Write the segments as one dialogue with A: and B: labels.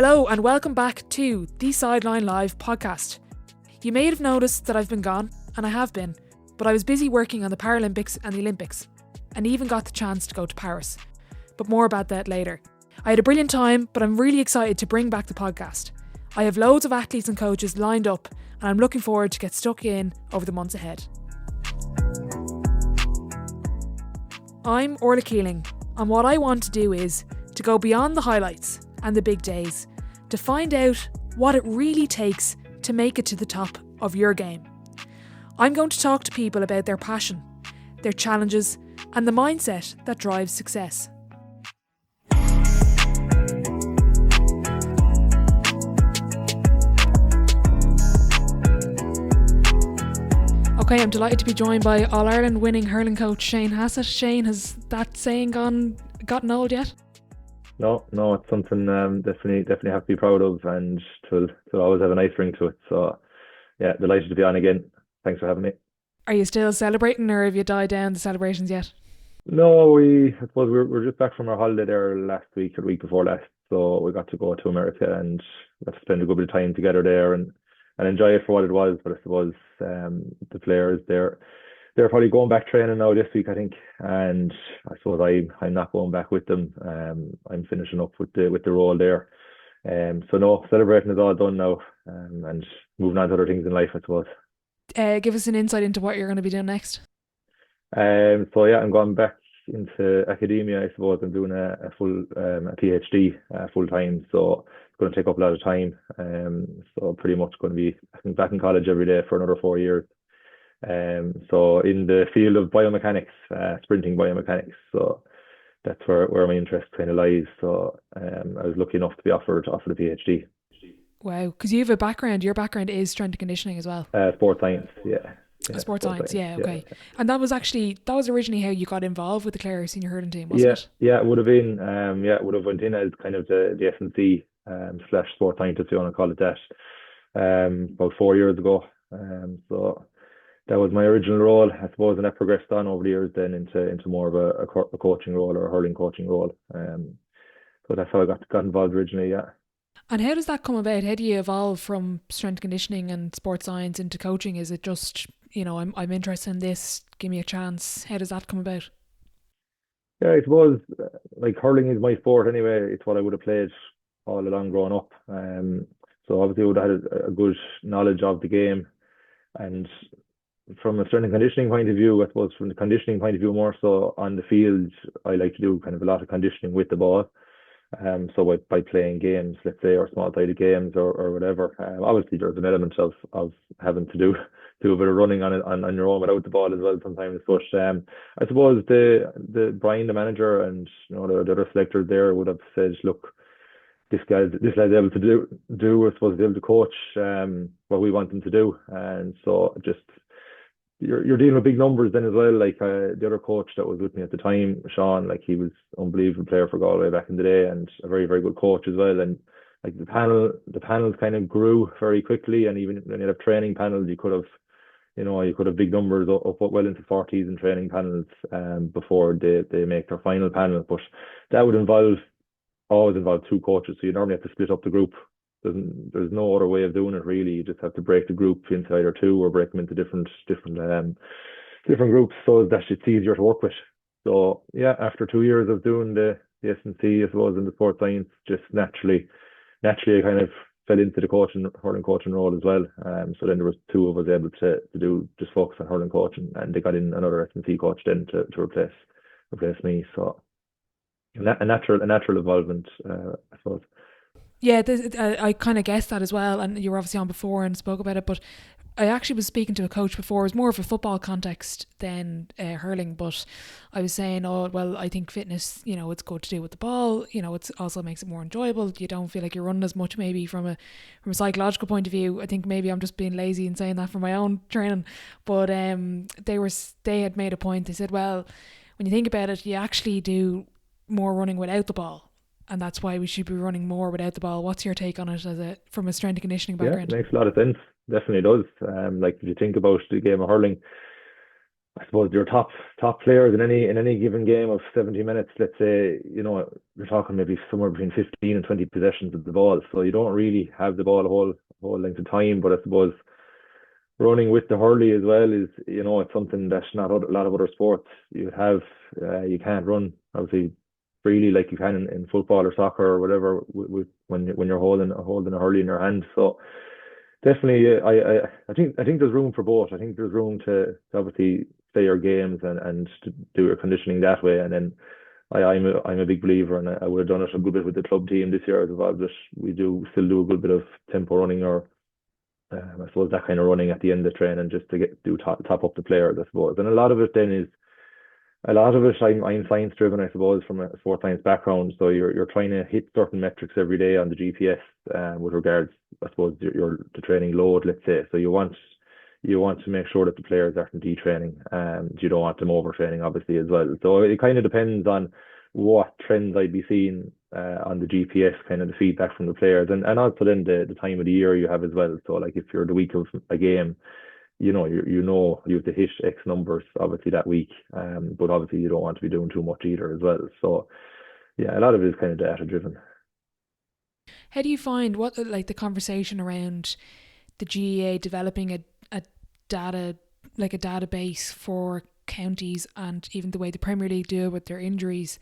A: Hello and welcome back to the Sideline Live podcast. You may have noticed that I've been gone, and I have been, but I was busy working on the Paralympics and the Olympics, and even got the chance to go to Paris. But more about that later. I had a brilliant time, but I'm really excited to bring back the podcast. I have loads of athletes and coaches lined up, and I'm looking forward to get stuck in over the months ahead. I'm Orla Keeling, and what I want to do is to go beyond the highlights and the big days to find out what it really takes to make it to the top of your game. I'm going to talk to people about their passion, their challenges, and the mindset that drives success. Okay, I'm delighted to be joined by All-Ireland winning hurling coach Shane Hassett. Shane, has that saying gotten old yet?
B: No, it's something definitely have to be proud of, and it'll always have a nice ring to it. So, yeah, delighted to be on again. Thanks for having me.
A: Are you still celebrating, or have you died down the celebrations yet?
B: No, I suppose we're just back from our holiday there last week or the week before last, so we got to go to America and got to spend a good bit of time together there and enjoy it for what it was. But I suppose the players they're probably going back training now this week, I think, and I suppose I'm not going back with them. I'm finishing up with the role there. So no, celebrating is all done now, and moving on to other things in life, I suppose.
A: Give us an insight into what you're going to be doing next.
B: So yeah, I'm going back into academia. I suppose I'm doing a full a PhD full time, so it's going to take up a lot of time. So pretty much going to be back in college every day for another 4 years. So in the field of biomechanics, sprinting biomechanics. So that's where my interest kind of lies. So I was lucky enough to be offered a PhD.
A: Wow, because you have a background. Your background is strength and conditioning as well.
B: Sports science, yeah.
A: Sports science, yeah, okay. Yeah. And that was originally how you got involved with the Clare senior hurling team, wasn't it?
B: Yeah, it would have been. It would have went in as kind of the S&C / sports scientist, if you want to call it that, about 4 years ago. So that was my original role, I suppose, and that progressed on over the years then into more of a coaching role or a hurling coaching role. So that's how I got involved originally, yeah.
A: And how does that come about? How do you evolve from strength conditioning and sports science into coaching? Is it just, I'm interested in this, give me a chance? How does that come about?
B: Yeah, I suppose like hurling is my sport anyway. It's what I would have played all along growing up. So obviously I would have had a good knowledge of the game, and from a strength and conditioning point of view, I suppose from the conditioning point of view more so on the field, I like to do kind of a lot of conditioning with the ball. So by playing games, let's say, or small-sided games or whatever. Obviously there's an element of having to do a bit of running on your own without the ball as well sometimes. But I suppose the Brian, the manager, and the other selectors there would have said, look, this lad's able to do I suppose, be able to coach what we want him to do. And so just you're dealing with big numbers then as well. Like the other coach that was with me at the time, Sean, like he was an unbelievable player for Galway back in the day, and a very, very good coach as well. And like the panels kind of grew very quickly, and even when you have training panels, you could have big numbers up well into 40s in training panels before they make their final panel. But that would always involve two coaches, so you normally have to split up the group. There's no other way of doing it really. You just have to break the group into either two or break them into different groups, so that it's easier to work with. So yeah, after 2 years of doing the S&C, I suppose, in the sports science, just naturally I kind of fell into the hurling coaching role as well. So then there was two of us able to do just focus on hurling coaching, and they got in another S&C coach then to replace me. So a natural involvement, I suppose.
A: Yeah, I kind of guessed that as well, and you were obviously on before and spoke about it, but I actually was speaking to a coach before. It was more of a football context than hurling, but I was saying, I think fitness, it's good to do with the ball, it also makes it more enjoyable. You don't feel like you're running as much, maybe from a psychological point of view. I think maybe I'm just being lazy and saying that for my own training, but they had made a point. They said, well, when you think about it, you actually do more running without the ball. And that's why we should be running more without the ball. What's your take on it from a strength and conditioning background?
B: Yeah, it makes a lot of sense. Definitely does. Like if you think about the game of hurling, I suppose your top players in any given game of 70 minutes, let's say, you're talking maybe somewhere between 15 and 20 possessions of the ball. So you don't really have the ball a whole length of time. But I suppose running with the hurley as well is, it's something that's not a lot of other sports you have. You can't run obviously freely like you can in football or soccer or whatever when you're holding a hurley in your hand. So definitely, I think there's room for both. I think there's room to obviously play your games and to do your conditioning that way. And then I'm a big believer, and I would have done it a good bit with the club team this year as well. That we do still do a good bit of tempo running, or I suppose that kind of running at the end of training, just to top up the players, I suppose. And a lot of it then is I'm science driven, I suppose, from a sports science background. So you're trying to hit certain metrics every day on the GPS, with regards, I suppose, the training load, let's say. So you want to make sure that the players aren't detraining, and you don't want them overtraining, obviously, as well. So it kind of depends on what trends I'd be seeing on the GPS, kind of the feedback from the players, and also then the time of the year you have as well. So like if you're the week of a game, you have to hit X numbers obviously that week, but obviously you don't want to be doing too much either as well. So yeah, a lot of it is kind of data driven.
A: How do you find the conversation around the GAA developing a data, like a database for counties, and even the way the Premier League deal with their injuries?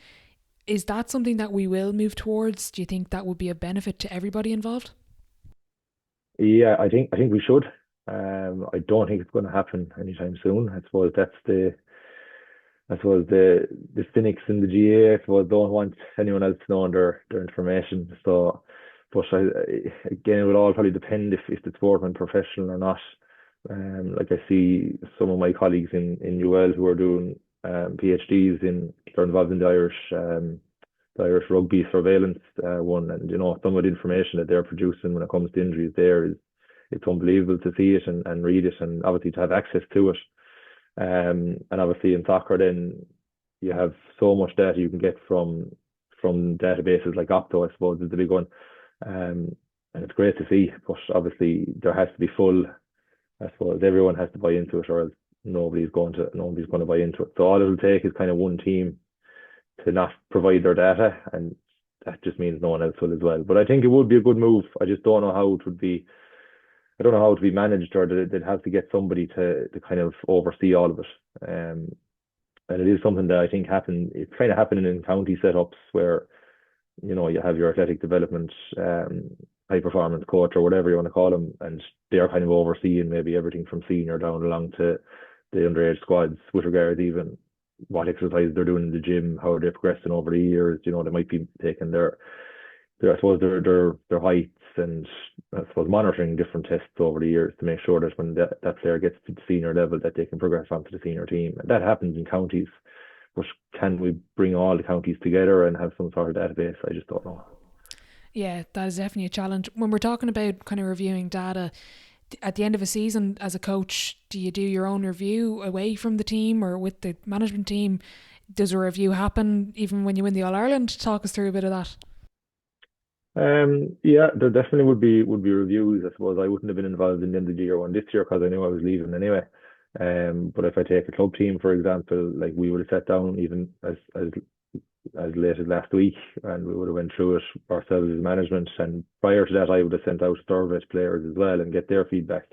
A: Is that something that we will move towards? Do you think that would be a benefit to everybody involved?
B: Yeah, I think we should. I don't think it's going to happen anytime soon. I suppose the cynics in the GA, I suppose, don't want anyone else knowing their information. So, but again, it will all probably depend if the sport went professional or not. Like I see some of my colleagues in UL who are doing PhDs they're involved in the Irish rugby surveillance one, and some of the information that they're producing when it comes to injuries there it's unbelievable to see it and read it, and obviously to have access to it. And obviously in soccer, then you have so much data you can get from databases like Opto, I suppose, is the big one. And it's great to see, but obviously there has to be full. I suppose everyone has to buy into it, or else nobody's going to buy into it. So all it'll take is kind of one team to not provide their data, and that just means no one else will as well. But I think it would be a good move. I just don't know how it would be. I don't know how it would be managed, or they'd have to get somebody to kind of oversee all of it. And it is something that I think it's kind of happening in county setups where, you have your athletic development, high performance coach or whatever you want to call them, and they're kind of overseeing maybe everything from senior down along to the underage squads, with regards even what exercises they're doing in the gym, how they're progressing over the years. They might be taking their I suppose their heights, and I suppose monitoring different tests over the years to make sure that when that player gets to the senior level, that they can progress onto the senior team. And that happens in counties. But can we bring all the counties together and have some sort of database? I just don't know.
A: Yeah, that is definitely a challenge. When we're talking about kind of reviewing data, at the end of a season as a coach, do you do your own review away from the team or with the management team? Does a review happen even when you win the All-Ireland? Talk us through a bit of that.
B: Yeah, there definitely would be reviews. I suppose I wouldn't have been involved in the end of the year one this year because I knew I was leaving anyway. But if I take a club team, for example, like we would have sat down even as late as last week, and we would have went through it ourselves as management. And prior to that, I would have sent out surveys to players as well and get their feedback.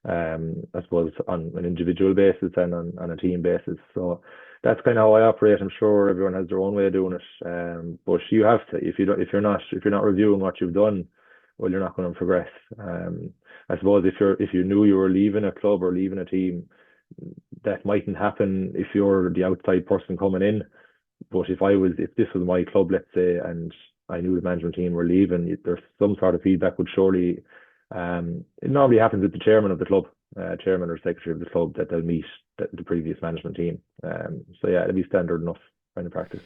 B: I suppose on an individual basis and on a team basis. So that's kind of how I operate. I'm sure everyone has their own way of doing it. But you have to, if you're not reviewing what you've done, well, you're not going to progress. I suppose if you knew you were leaving a club or leaving a team, that mightn't happen if you're the outside person coming in. But if this was my club, let's say, and I knew the management team were leaving, there's some sort of feedback would surely. It normally happens with the chairman of the club, chairman or secretary of the club, that they'll meet the previous management team. So yeah, it'll be standard enough kind of practice.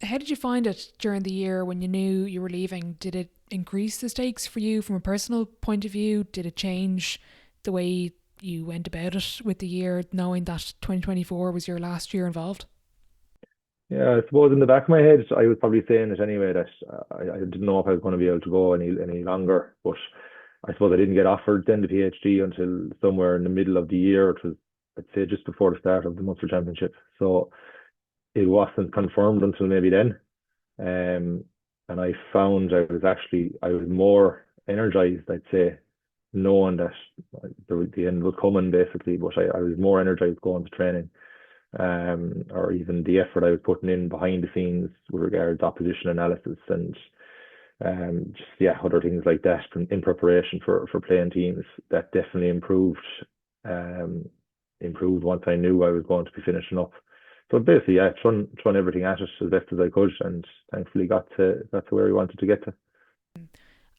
A: How did you find it during the year when you knew you were leaving? Did it increase the stakes for you from a personal point of view? Did it change the way you went about it with the year, knowing that 2024 was your last year involved?
B: Yeah, I suppose in the back of my head, I was probably saying it anyway, that I didn't know if I was going to be able to go any longer. But I suppose I didn't get offered then the PhD until somewhere in the middle of the year. It was I'd say just before the start of the Munster Championship. So it wasn't confirmed until maybe then. And I found I was more energized, I'd say, knowing that the end was coming basically, but I was more energized going to training, or even the effort I was putting in behind the scenes with regards to opposition analysis and just other things like that in preparation for playing teams. That definitely improved once I knew I was going to be finishing up. So basically, thrown everything at it as best as I could, and thankfully got to where we wanted to get to.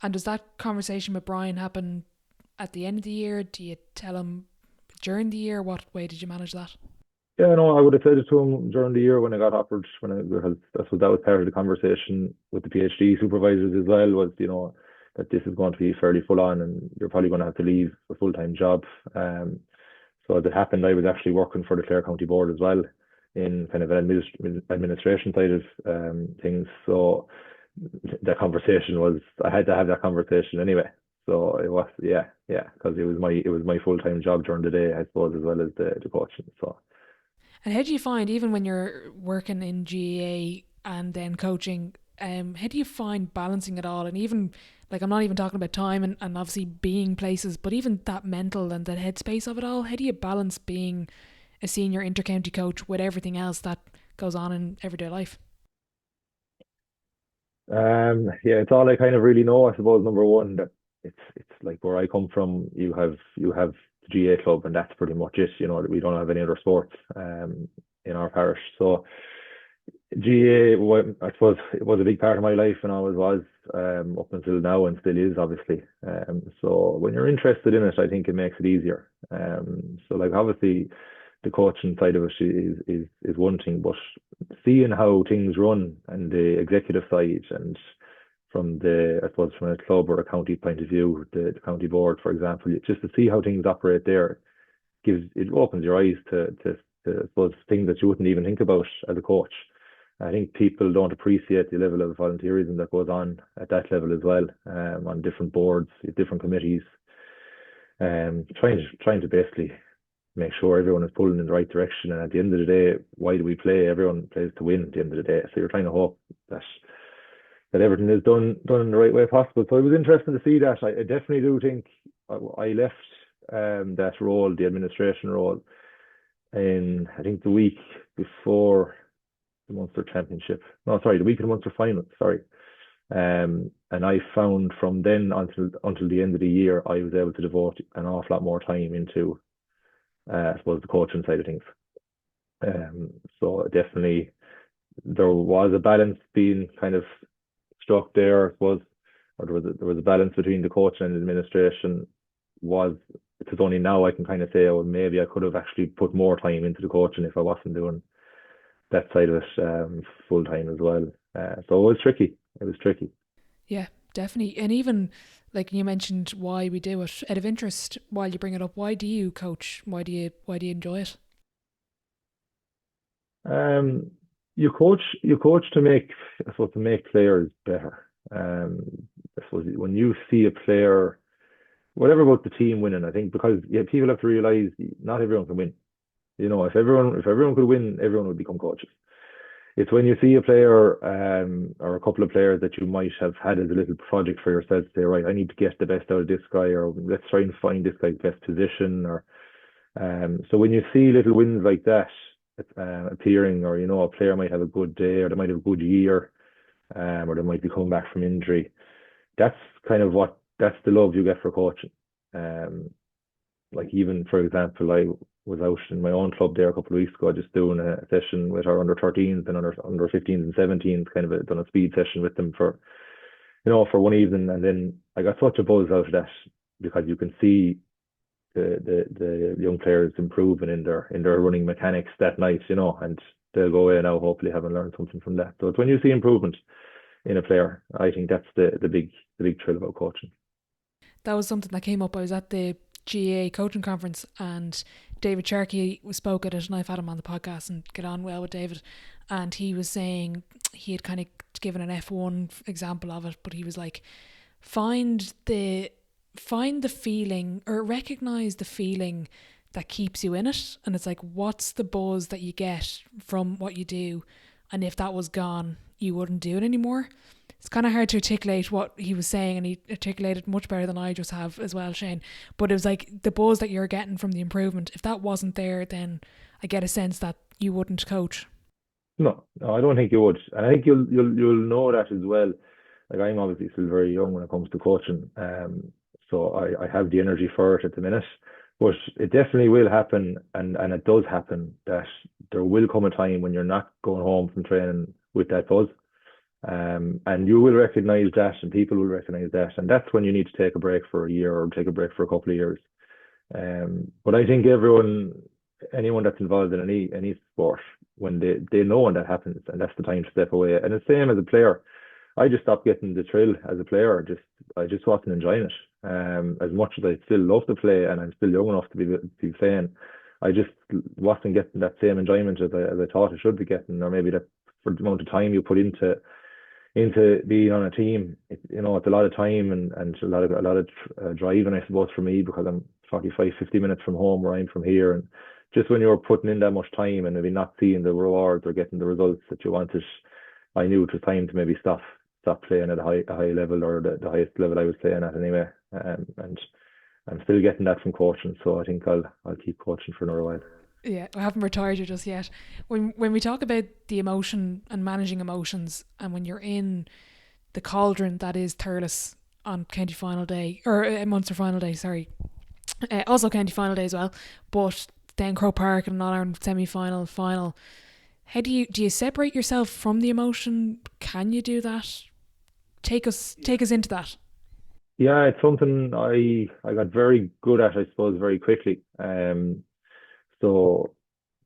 A: And does that conversation with Brian happen at the end of the year? Do you tell him during the year? What way did you manage that?
B: Yeah, no, I would have said it to him during the year when I got offered. Because that was part of the conversation with the PhD supervisors as well. Was that this is going to be fairly full on, and you're probably going to have to leave a full-time job. So as it happened, I was actually working for the Clare County Board as well, in kind of an administration side of things. So that conversation I had to have that conversation anyway. So it was, because it was my full time job during the day, I suppose, as well as the coaching. So.
A: And how do you find, even when you're working in GAA and then coaching, how do you find balancing it all? And even, like, I'm not even talking about time and obviously being places, but even that mental and that headspace of it all, how do you balance being a senior intercounty coach with everything else that goes on in everyday life?
B: It's all I kind of really know, I suppose. Number one, that it's like where I come from, you have the GA club, and that's pretty much it. We don't have any other sports in our parish. So GA, I suppose, it was a big part of my life, and always was, up until now, and still is, obviously. So when you're interested in it, I think it makes it easier. So like, obviously the coaching side of it is one thing, but seeing how things run and the executive side, and from a club or a county point of view, the county board, for example, just to see how things operate there, it opens your eyes to I suppose, things that you wouldn't even think about as a coach. I think people don't appreciate the level of volunteerism that goes on at that level as well, on different boards, different committees, trying to basically make sure everyone is pulling in the right direction. And at the end of the day, why do we play? Everyone plays to win at the end of the day. So you're trying to hope that everything is done in the right way possible. So it was interesting to see that. I definitely do think I left that role, the administration role, in, I think, the week before the Munster Championship. No, sorry, the week of the Munster final. Sorry. And I found from then until the end of the year, I was able to devote an awful lot more time into, I suppose, the coaching side of things. So definitely there was a balance being kind of struck there, I suppose, or there was a balance between the coaching and the administration. It's only now I can kind of say, oh, maybe I could have actually put more time into the coaching if I wasn't doing that side of it full time as well. So it was tricky.
A: Yeah, definitely. And even, like you mentioned, why we do it. Out of interest, while you bring it up, why do you coach? Why do you enjoy it?
B: You coach to make players better. I suppose when you see a player, whatever about the team winning, I think, because people have to realize not everyone can win. If everyone could win, everyone would become coaches. It's when you see a player, or a couple of players that you might have had as a little project for yourself to say, right, I need to get the best out of this guy, or let's try and find this guy's best position, or so when you see little wins like that appearing, or a player might have a good day, or they might have a good year, or they might be coming back from injury, that's that's the love you get for coaching. Like, even, for example, I was out in my own club there a couple of weeks ago, just doing a session with our under 13s and under 15s and 17s, kind of done a speed session with them for one evening, and then I got such a buzz out of that, because you can see the young players improving in their running mechanics that night, and they'll go away now hopefully having learned something from that. So it's when you see improvement in a player, I think that's the big thrill about coaching.
A: That was something that came up. I was at the GA coaching conference, and David Sharkey spoke at it, and I've had him on the podcast and get on well with David, and he was saying he had kind of given an F1 example of it, but he was like, find the feeling, or recognize the feeling that keeps you in it. And it's like, what's the buzz that you get from what you do? And if that was gone, you wouldn't do it anymore. It's kind of hard to articulate what he was saying, and he articulated much better than I just have as well, Shane. But it was like the buzz that you're getting from the improvement. If that wasn't there, then I get a sense that you wouldn't coach.
B: No, no, I don't think you would, and I think you'll know that as well. Like I'm obviously still very young when it comes to coaching, so I have the energy for it at the minute. But it definitely will happen, and it does happen that there will come a time when you're not going home from training with that buzz. And you will recognize that, and people will recognize that, and that's when you need to take a break for a year or take a break for a couple of years. But I think anyone that's involved in any sport, when they know when that happens, and that's the time to step away. And the same as a player, I just stopped getting the thrill as a player. I just wasn't enjoying it. As much as I still love to play, and I'm still young enough to be playing, I just wasn't getting that same enjoyment as I thought I should be getting, or maybe that for the amount of time you put into being on a team. It's a lot of time and a lot of driving, I suppose, for me, because I'm 45-50 minutes from home where I'm from here. And just when you're putting in that much time and maybe not seeing the rewards or getting the results that you wanted, I knew it was time to maybe stop playing at a high level, or the highest level I was playing at anyway. And I'm still getting that from coaching, so I think I'll keep coaching for another while.
A: Yeah, I haven't retired you just yet. When we talk about the emotion and managing emotions, and when you're in the cauldron that is Thurles on county final day, or Munster final day, sorry, also county final day as well, but then Croke Park and All Ireland semi-final, final. How do you separate yourself from the emotion? Can you do that? Take us into that.
B: Yeah, it's something I got very good at, I suppose, very quickly. So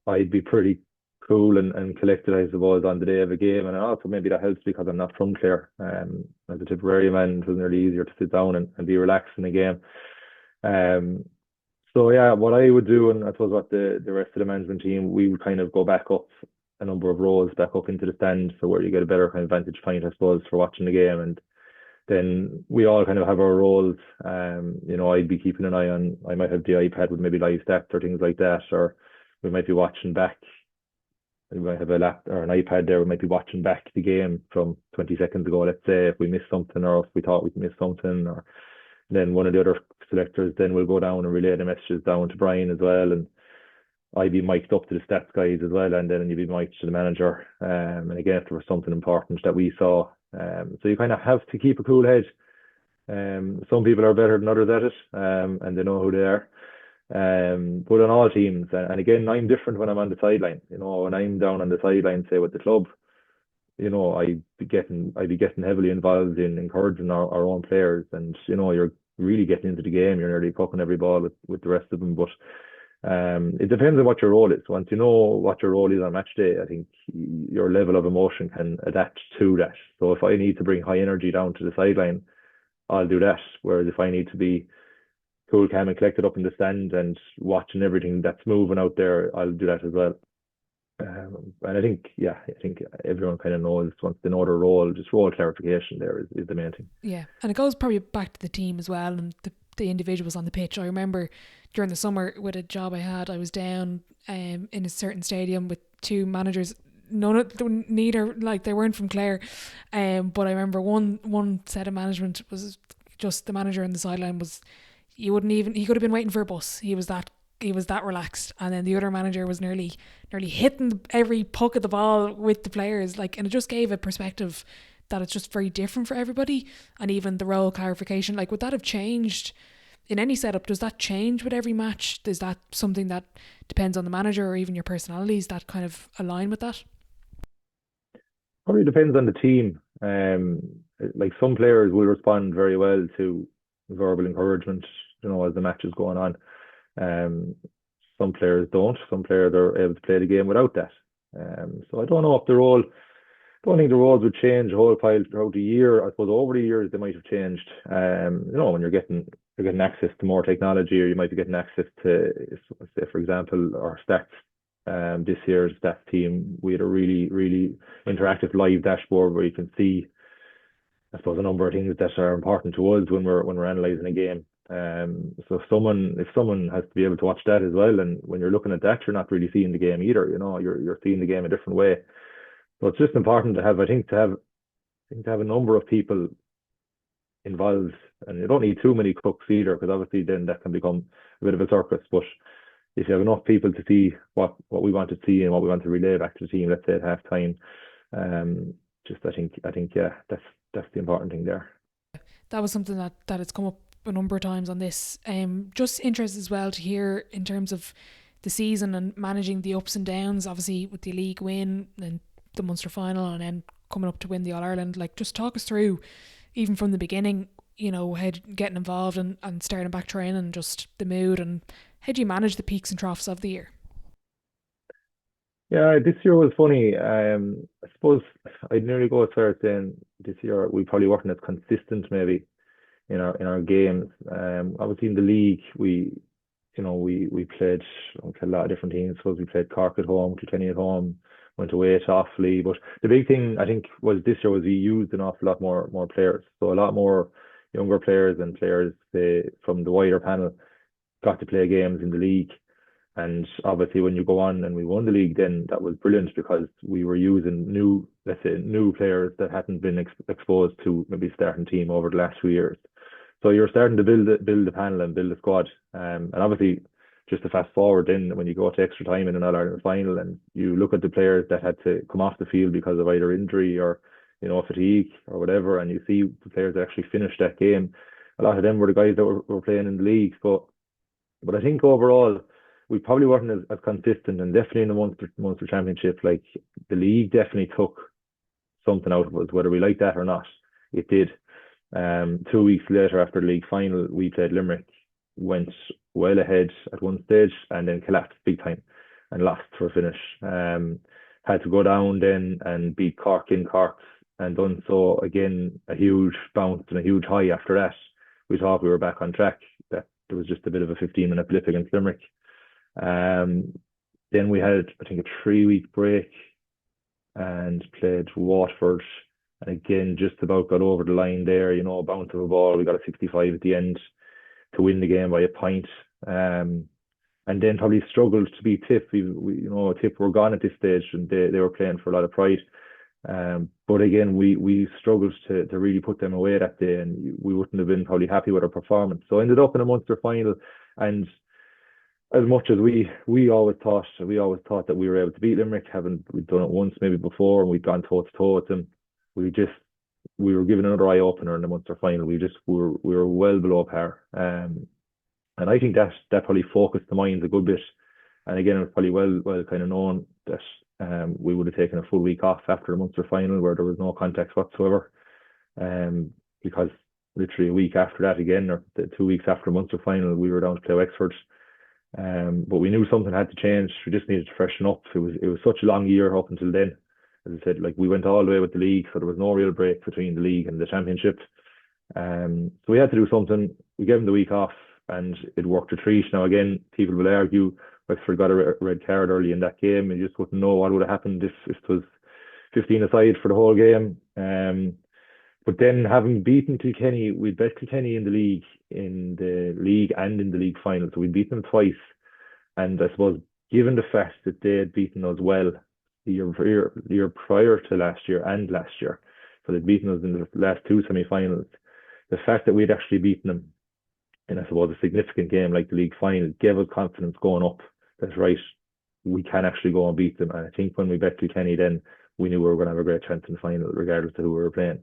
B: I'd be pretty cool and collected, I suppose, on the day of a game. And also maybe that helps because I'm not from Clare. As a Tipperary man, it was nearly easier to sit down and be relaxed in a game. Um, so yeah, what I would do, and I suppose what the rest of the management team, we would kind of go back up a number of rows back up into the stand, so where you get a better kind of vantage point, I suppose, for watching the game. And then we all kind of have our roles. I'd be keeping an eye on, I might have the iPad with maybe live stats or things like that, or we might be watching back. We might have a lap or an iPad there. We might be watching back the game from 20 seconds ago, let's say, if we missed something or if we thought we missed something. Or then one of the other selectors then will go down and relay the messages down to Brian as well. And I'd be mic'd up to the stats guys as well, and then you'd be mic'd to the manager. And again, if there was something important that we saw. So you kind of have to keep a cool head. Some people are better than others at it, and they know who they are. But on all teams, and again, I'm different when I'm on the sideline. When I'm down on the sideline, say with the club, I'd be getting heavily involved in encouraging our own players, and you're really getting into the game. You're nearly pucking every ball with the rest of them. But it depends on what your role is. Once you know what your role is on match day, I think your level of emotion can adapt to that. So if I need to bring high energy down to the sideline, I'll do that. Whereas if I need to be cool, calm, and collected up in the stand and watching everything that's moving out there, I'll do that as well. And I think everyone kind of knows, once they know their role, just role clarification there is the main thing.
A: Yeah, and it goes probably back to the team as well and the individuals on the pitch. I remember during the summer with a job I had, I was down in a certain stadium with two managers. Neither, like, they weren't from Clare, but I remember one set of management was just the manager on the sideline was, he could have been waiting for a bus. He was that relaxed, and then the other manager was nearly hitting every puck of the ball with the players, like, and it just gave a perspective that it's just very different for everybody. And even the role clarification, like, would that have changed in any setup? Does that change with every match? Is that something that depends on the manager, or even your personalities that kind of align with that?
B: Probably depends on the team. Like, some players will respond very well to verbal encouragement, as the match is going on. Some players don't. Some players are able to play the game without that. So I don't know if don't think the roles would change a whole pile throughout the year. I suppose over the years they might have changed. When you're getting access to more technology, or you might be getting access to, say, for example, our stats. This year's stats team, we had a really, really interactive live dashboard where you can see, I suppose, a number of things that are important to us when we're analysing a game. So if someone has to be able to watch that as well, and when you're looking at that, you're not really seeing the game either. You're seeing the game a different way. So it's just important to have, to have a number of people involved, and you don't need too many cooks either, because obviously then that can become a bit of a circus. But if you have enough people to see what we want to see and what we want to relay back to the team, let's say at half time, just I think yeah, that's the important thing there.
A: That was something that has come up a number of times on this. Just interested as well to hear in terms of the season and managing the ups and downs, obviously with the league win and the Munster final and then coming up to win the All-Ireland. Like, just talk us through, even from the beginning, how getting involved and starting back training and just the mood, and how do you manage the peaks and troughs of the year?
B: Yeah, this year was funny. I suppose I'd nearly go as far as saying this year we probably weren't as consistent maybe in our games. Obviously in the league we played a lot of different teams. Suppose we played Cork at home, Kilkenny at home, went away to Offaly. But the big thing I think was this year was we used an awful lot more players. So a lot more younger players and players from the wider panel got to play games in the league. And obviously when you go on and we won the league, then that was brilliant because we were using new players that hadn't been exposed to maybe starting team over the last 2 years. So you're starting to build the panel and build a squad. And obviously, just to fast forward, then when you go to extra time in an All-Ireland final and you look at the players that had to come off the field because of either injury or fatigue or whatever, and you see the players that actually finished that game, a lot of them were the guys that were playing in the league. But I think overall we probably weren't as consistent, and definitely in the Munster Championship, like the league definitely took something out of us, whether we like that or not. It did. 2 weeks later, after the league final, we played Limerick, went well ahead at one stage, and then collapsed big time and lost for a finish. Had to go down then and beat Cork in Cork, and done so again, a huge bounce and a huge high after that. We thought we were back on track. That there was just a bit of a 15-minute blip against Limerick. Then we had, I think, a 3-week break and played Waterford. And again, just about got over the line there, a bounce of a ball. We got a 65 at the end to win the game by a point. And then probably struggled to beat Tip. Tip were gone at this stage and they were playing for a lot of pride. But again, we struggled to really put them away that day, and we wouldn't have been probably happy with our performance. So I ended up in a Munster final, and as much as we always thought that we were able to beat Limerick, we'd done it once maybe before, and we'd gone toe to toe with them. We were given another eye opener in the Munster final. We were well below par, and I think that probably focused the minds a good bit. And again, it was probably well kind of known that we would have taken a full week off after the Munster final, where there was no context whatsoever, because literally a week after that again, or 2 weeks after the Munster final, we were down to play Wexford. But we knew something had to change. We just needed to freshen up. It was such a long year up until then. As I said, like, we went all the way with the league, so there was no real break between the league and the championship. So we had to do something. We gave them the week off, and it worked a treat. Now again, people will argue Wexford got a red card early in that game, and you just wouldn't know what would have happened if it was 15 aside for the whole game. But then, having beaten Kilkenny, we'd bet Kilkenny in the league and in the league final. So we'd beaten them twice. And I suppose, given the fact that they had beaten us well the year prior to last year, so they'd beaten us in the last two semi-finals, the fact that we'd actually beaten them in, I suppose, a significant game like the league final gave us confidence going up. That's right, we can actually go and beat them. And I think when we bet Kilkenny, then we knew we were going to have a great chance in the final, regardless of who we were playing.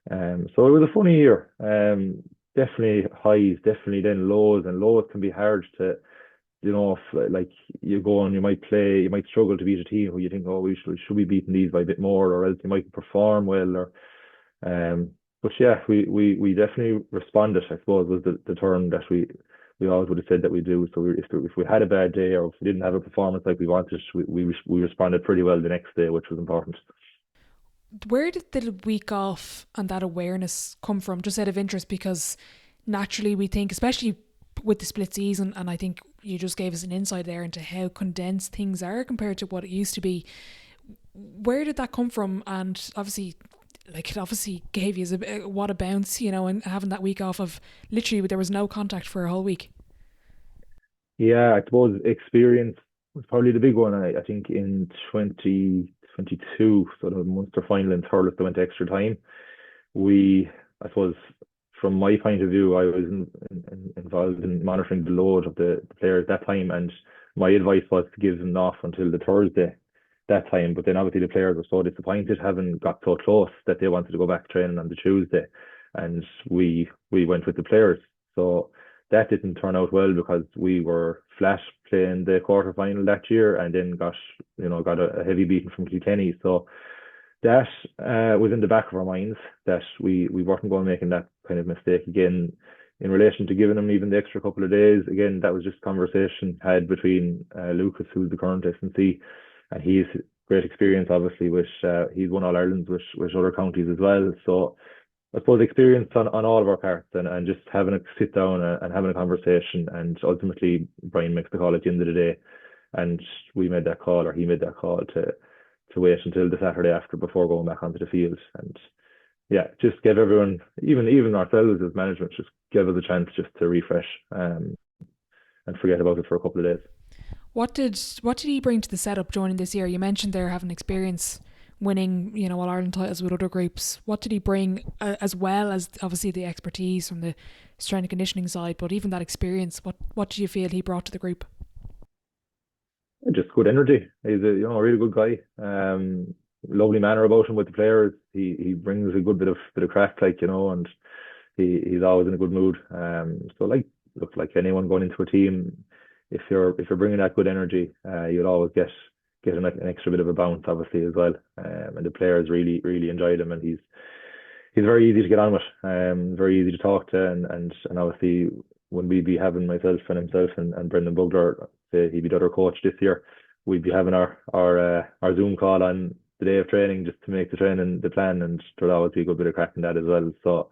B: So it was a funny year. Definitely highs, definitely then lows, and lows can be hard to, like you go and you might struggle to beat a team who you think, oh, we should be beating these by a bit more, or else you might perform well, but yeah, we definitely responded, I suppose, was the term that we always would have said that we do. So if we had a bad day, or if we didn't have a performance like we wanted, we responded pretty well the next day, which was important.
A: Where did the week off and that awareness come from, just out of interest? Because naturally we think, especially with the split season, and I think you just gave us an insight there into how condensed things are compared to what it used to be. Where did that come from? And obviously like it obviously gave you what a bounce, and having that week off of literally there was no contact for a whole week.
B: Yeah, I suppose experience was probably the big one. I think in 2022, so the Munster final in Thurles, they went to extra time. I suppose, from my point of view, I was involved in monitoring the load of the players that time, and my advice was to give them off until the Thursday that time. But then obviously the players were so disappointed, having got so close, that they wanted to go back training on the Tuesday, and we went with the players. So that didn't turn out well because we were flat playing the quarter final that year, and then got a heavy beating from Kilkenny. So that was in the back of our minds, that we weren't going to making that kind of mistake again in relation to giving them even the extra couple of days. Again, that was just conversation had between Lucas, who's the current S&C, and he's great experience, obviously, with he's won All Ireland with other counties as well. So I suppose experience on all of our parts, and just having a sit down and having a conversation, and ultimately Brian makes the call at the end of the day, and we made that call, or he made that call, to wait until the Saturday after before going back onto the field. And yeah, just give everyone, even ourselves as management, just give us a chance just to refresh, and forget about it for a couple of days.
A: What did he bring to the setup joining this year? You mentioned there having experience winning, All Ireland titles with other groups. What did he bring, as well as obviously the expertise from the strength and conditioning side, but even that experience? What do you feel he brought to the group?
B: Just good energy. He's a really good guy. Lovely manner about him with the players. He brings a good bit of crack, and he's always in a good mood. So like anyone going into a team, if you're bringing that good energy, you'll always get an extra bit of a bounce, obviously, as well. And the players really enjoyed him, and he's very easy to get on with. Very easy to talk to, and obviously when we'd be having myself and himself and Brendan Bugler, he'd be the other coach this year, we'd be having our Zoom call on the day of training just to make the training the plan, and there'll always be a good bit of crack in that as well. So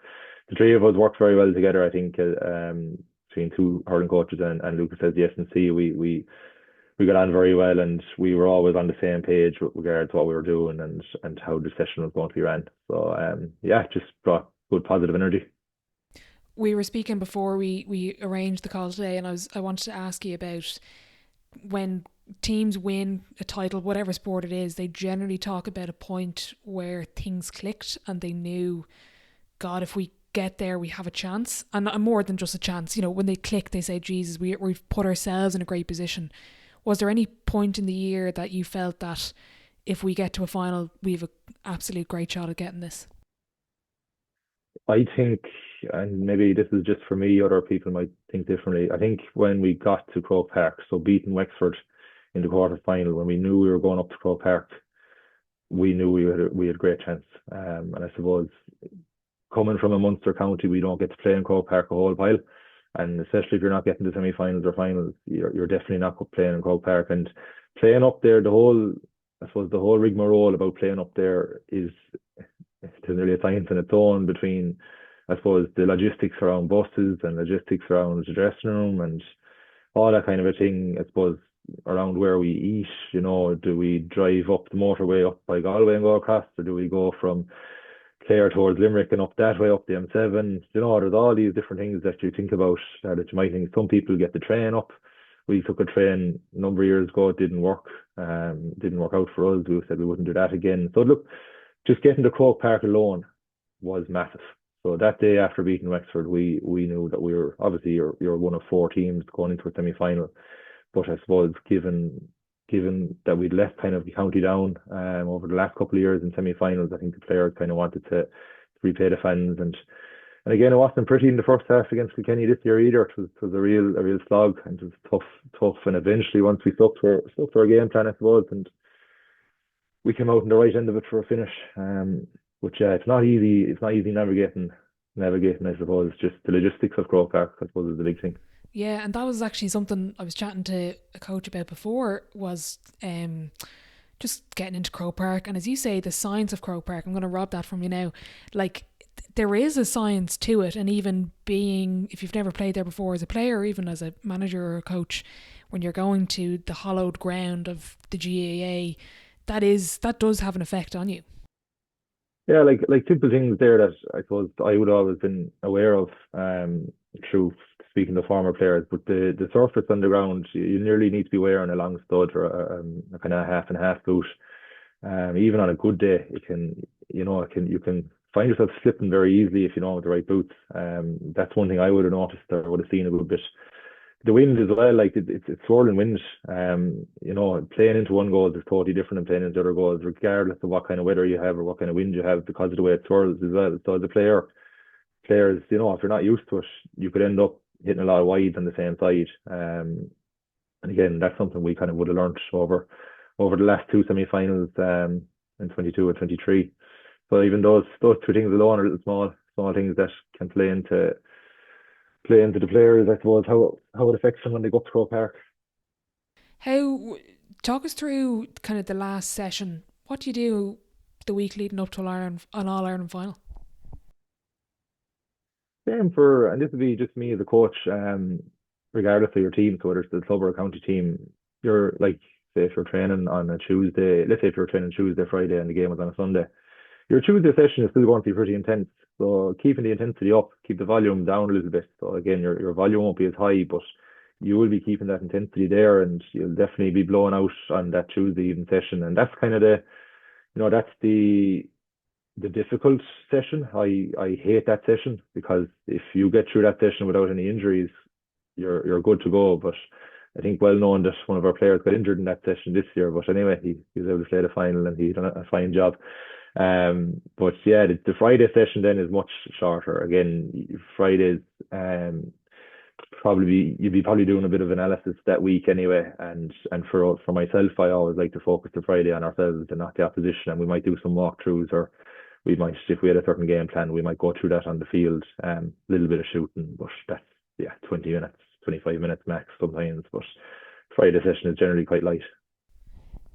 B: the three of us worked very well together, I think, between two hurling coaches and Lucas as the S&C. We got on very well, and we were always on the same page with regards to what we were doing and how the session was going to be ran. So just brought good positive energy.
A: We were speaking before we arranged the call today, and I wanted to ask you about when teams win a title, whatever sport it is, they generally talk about a point where things clicked and they knew, God, if we get there, we have a chance. And more than just a chance, when they click, they say, Jesus, we've put ourselves in a great position. Was there any point in the year that you felt that if we get to a final, we have an absolute great shot at getting this?
B: I think, and maybe this is just for me, other people might think differently. I think when we got to Croke Park, so beating Wexford in the quarter final, when we knew we were going up to Croke Park, we knew we had a great chance. And I suppose, coming from a Munster county, we don't get to play in Croke Park a whole pile, and especially if you're not getting to semi-finals or finals, you're definitely not playing in Croke Park. And playing up there, the whole rigmarole about playing up there is really a science in its own, between, I suppose, the logistics around buses and logistics around the dressing room and all that kind of a thing. I suppose around where we eat, do we drive up the motorway up by Galway and go across, or do we go from Clare towards Limerick and up that way, up the M7? There's all these different things that you think about, that you might think. Some people get the train up. We took a train a number of years ago. It didn't work. Didn't work out for us. We said we wouldn't do that again. So look, just getting to Croke Park alone was massive. So that day after beating Wexford, we knew that we were, obviously, you're one of four teams going into a semi-final. But I suppose given that we'd left kind of the county down over the last couple of years in semi-finals, I think the players kind of wanted to repay the fans. And again, it wasn't pretty in the first half against Kilkenny this year either. It was a real slog, and it was tough. And eventually, once we stuck to our game plan, I suppose, and we came out on the right end of it for a finish. But yeah, it's not easy. It's not easy navigating. I suppose, just the logistics of Croke Park, I suppose, is the big thing.
A: Yeah, and that was actually something I was chatting to a coach about before, was just getting into Croke Park. And as you say, the science of Croke Park, I'm going to rob that from you now. Like, there is a science to it, and even being, if you've never played there before as a player, or even as a manager or a coach, when you're going to the hallowed ground of the GAA, that does have an effect on you.
B: Yeah, like simple things there that I suppose I would have always been aware of through speaking to former players. But the surface on the ground, you nearly need to be wearing a long stud or a kind of half and half boot. Even on a good day, you can find yourself slipping very easily if you don't have the right boots. That's one thing I would have noticed or would have seen a good bit. The wind as well, like it's swirling wind. Playing into one goal is totally different than playing into other goals, regardless of what kind of weather you have or what kind of wind you have, because of the way it swirls as well. So as a players, if you're not used to it, you could end up hitting a lot of wides on the same side. And again, that's something we kind of would have learnt over the last two semi-finals in 22 and 23. So even those two things alone are little small things that can play into the players, I suppose, how it affects them when they go up to Croke Park.
A: How talk us through kind of the last session. What do you do the week leading up to an All Ireland final?
B: Same and this would be just me as a coach, regardless of your team, so whether it's the club or a county team, you're like, say if you're training on a Tuesday, let's say if you're training Tuesday, Friday, and the game was on a Sunday, your Tuesday session is still going to be pretty intense. So keeping the intensity up, keep the volume down a little bit. So again, your volume won't be as high, but you will be keeping that intensity there, and you'll definitely be blowing out on that Tuesday evening session. And that's kind of that's the difficult session. I hate that session because if you get through that session without any injuries, you're good to go. But I think well known that one of our players got injured in that session this year. But anyway, he was able to play the final and he done a fine job. But yeah, the Friday session then is much shorter. Again, Fridays you'd be probably doing a bit of analysis that week anyway. And for myself, I always like to focus the Friday on ourselves and not the opposition. And we might do some walkthroughs, or we might, if we had a certain game plan, we might go through that on the field. A little bit of shooting, but that's 20 minutes, 25 minutes max sometimes. But Friday session is generally quite light.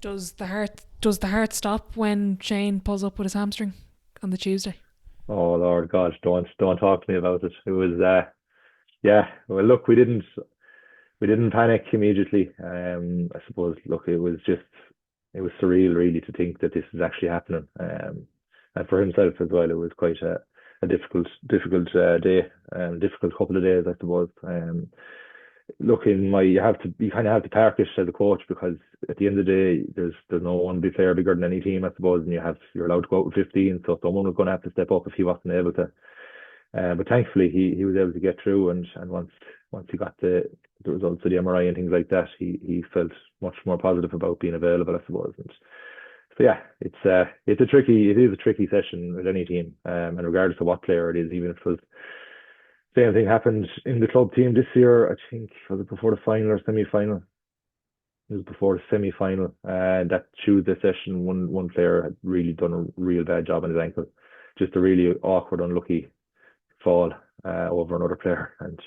A: Does the heart stop when Shane pulls up with his hamstring on the Tuesday?
B: Oh Lord God, don't talk to me about it. It was yeah. Well, look, we didn't panic immediately. I suppose, look, it was surreal really to think that this is actually happening. And for himself as well, it was quite a difficult day, difficult couple of days, I suppose. Look, you kind of have to park it as a coach, because at the end of the day, there's no one big player bigger than any team, I suppose, and you're allowed to go out with 15, so someone was going to have to step up if he wasn't able to. But thankfully, he was able to get through, and once he got the results of the MRI and things like that, he felt much more positive about being available, I suppose. And so yeah, it is a tricky session with any team, and regardless of what player it is, even if it was same thing happened in the club team this year. I think was it before the final or semi-final? It was before the semi-final. That Tuesday session, one player had really done a real bad job on his ankle, just a really awkward, unlucky fall over another player, and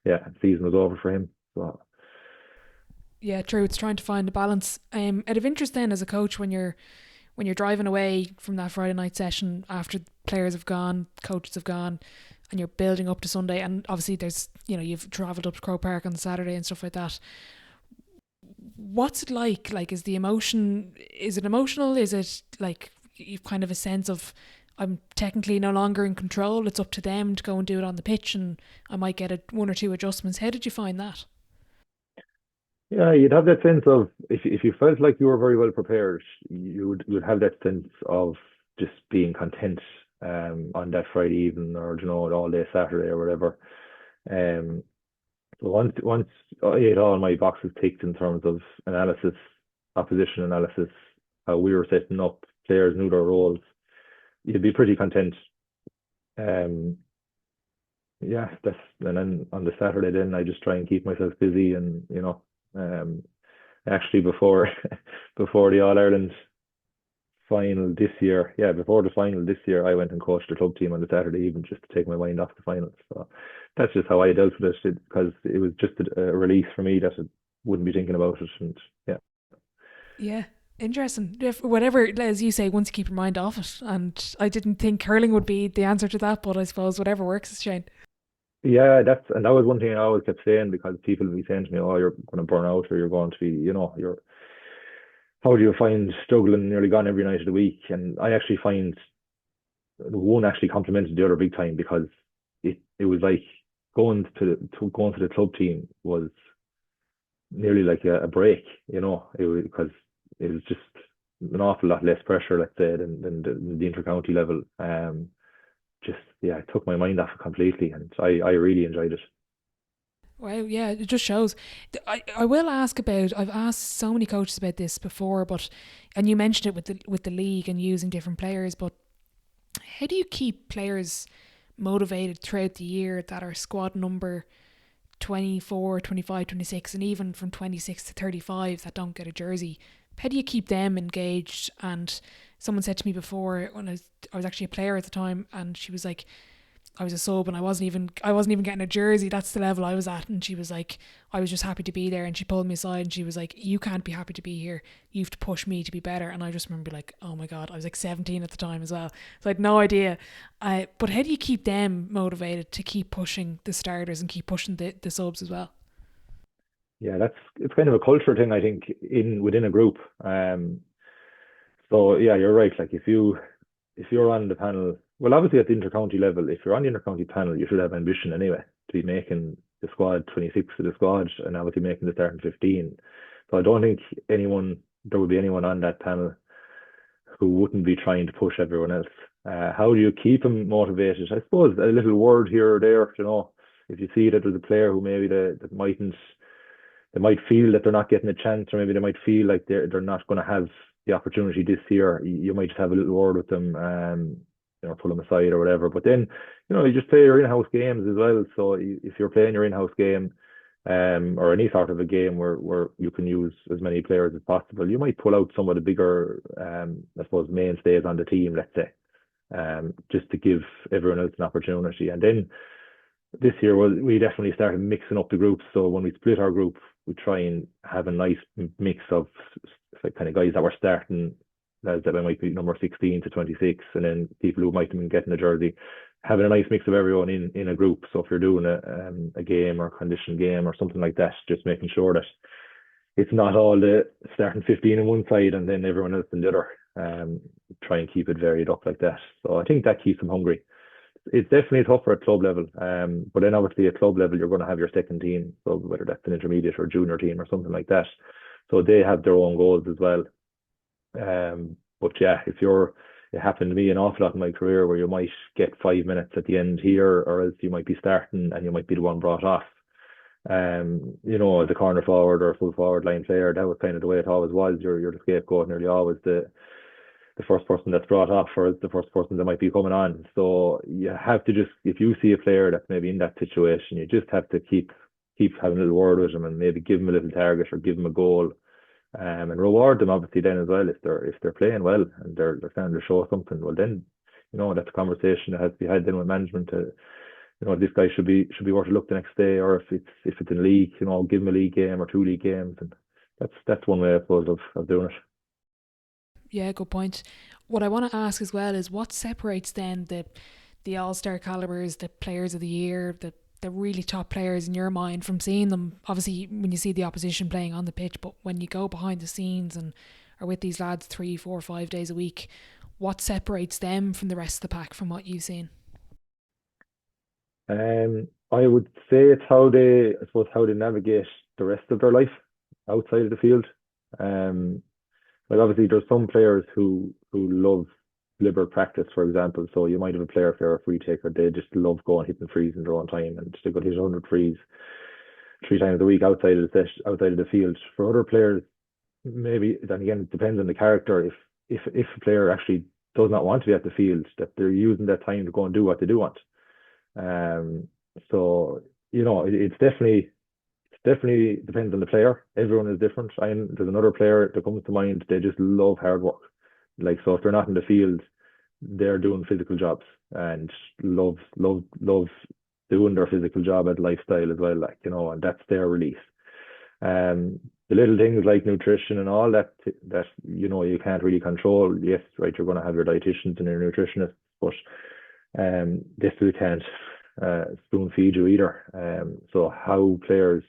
B: yeah, the season was over for him. So
A: Yeah, true. It's trying to find a balance. Out of interest, then, as a coach, when you're driving away from that Friday night session after players have gone, coaches have gone, and you're building up to Sunday, and obviously there's you've travelled up to Croke Park on Saturday and stuff like that. What's it like? Like, is it emotional? Is it like you've kind of a sense of, I'm technically no longer in control, it's up to them to go and do it on the pitch, and I might get one or two adjustments? How did you find that?
B: yeah, you'd have that sense of, if you felt like you were very well prepared, you would have that sense of just being content on that Friday evening, or all day Saturday or whatever. Um, so once I had all my boxes ticked in terms of analysis, opposition analysis, how we were setting up, players knew their roles, you'd be pretty content. Um, yeah, and then on the Saturday, then I just try and keep myself busy, and um, actually before before the All Ireland final this year, yeah, before the final this year, I went and coached the club team on the Saturday evening just to take my mind off the finals. So that's just how I dealt with it, because it was just a release for me that I wouldn't be thinking about it, and yeah.
A: Yeah, interesting. If, whatever, as you say, once you keep your mind off it. And I didn't think hurling would be the answer to that, but I suppose whatever works, Shane.
B: Yeah, that was one thing I always kept saying, because people would be saying to me, "Oh, you're going to burn out, or you're going to be, you're how do you find struggling nearly gone every night of the week?" And I actually find one actually complemented the other big time, because it was like going to the club team was nearly like a break, because it was just an awful lot less pressure, let's say, than the intercounty level. Just yeah, it took my mind off it completely, and I really enjoyed it.
A: Wow, yeah, it just shows. I will ask about. I've asked so many coaches about this before, and you mentioned it with the league and using different players. But how do you keep players motivated throughout the year that are squad number 24, 25, 26, and even from 26 to 35 that don't get a jersey? How do you keep them engaged? And someone said to me before, when I was actually a player at the time, and she was like, I was a sub and I wasn't even getting a jersey. That's the level I was at. And she was like, I was just happy to be there. And she pulled me aside and she was like, you can't be happy to be here. You have to push me to be better. And I just remember like, oh my God, I was like 17 at the time as well. So I had no idea. But how do you keep them motivated to keep pushing the starters and keep pushing the subs as well?
B: Yeah, it's kind of a culture thing, I think, within a group. So yeah, you're right. Like if you're on the panel, well, obviously at the intercounty level, if you're on the intercounty panel, you should have ambition anyway to be making the squad 26 of the squad, and obviously making the starting 15. So I don't think there would be anyone on that panel who wouldn't be trying to push everyone else. How do you keep them motivated? I suppose a little word here or there, if you see that there's a player who maybe that mightn't, they might feel that they're not getting a chance, or maybe they might feel like they're not going to have the opportunity this year. You might just have a little word with them, pull them aside or whatever. But then, you just play your in-house games as well. So if you're playing your in-house game, or any sort of a game where you can use as many players as possible, you might pull out some of the bigger, I suppose, mainstays on the team, let's say, just to give everyone else an opportunity. And then this year, we definitely started mixing up the groups. So when we split our group, we try and have a nice mix of kind of guys that were starting, that might be number 16 to 26, and then people who might have been getting a jersey, having a nice mix of everyone in a group. So if you're doing a game or condition game or something like that, just making sure that it's not all the starting 15 on one side and then everyone else in the other. Try and keep it varied up like that. So I think that keeps them hungry. It's definitely tougher at club level, but then obviously at club level you're going to have your second team, so whether that's an intermediate or junior team or something like that, so they have their own goals as well. But yeah, it happened to me an awful lot in my career where you might get 5 minutes at the end here, or else you might be starting and you might be the one brought off. As a corner forward or full forward line player, that was kind of the way it always was. You're the scapegoat, nearly always the first person that's brought off, or the first person that might be coming on. So you have to just, if you see a player that's maybe in that situation, you just have to keep having a little word with them, and maybe give them a little target or give them a goal, and reward them obviously then as well if they're playing well and they're starting to show something. Well then, that's a conversation that has to be had then with management to, this guy should be worth a look the next day, or if it's in league, give him a league game or two league games, and that's one way I suppose of doing it.
A: Yeah, good point. What I want to ask as well is what separates then the all-star calibers, the players of the year, the really top players in your mind, from seeing them, obviously when you see the opposition playing on the pitch, but when you go behind the scenes and are with these lads 3, 4, 5 days a week, what separates them from the rest of the pack from what you've seen?
B: I would say it's I suppose how they navigate the rest of their life outside of the field. Like obviously there's some players who love liberal practice, for example. So you might have a player, if they're a free taker, they just love going hitting frees in their own time, and they could hit 100 frees 3 times a week outside of the field. For other players, maybe then again it depends on the character. If a player actually does not want to be at the field, that they're using that time to go and do what they do want. So it's definitely depends on the player. Everyone is different. There's another player that comes to mind. They just love hard work. Like, so if they're not in the field, they're doing physical jobs and love doing their physical job as lifestyle as well. Like, and that's their release. The little things like nutrition and all that you can't really control. Yes, right, you're going to have your dietitians and your nutritionists, but this we can't spoon feed you either. So how players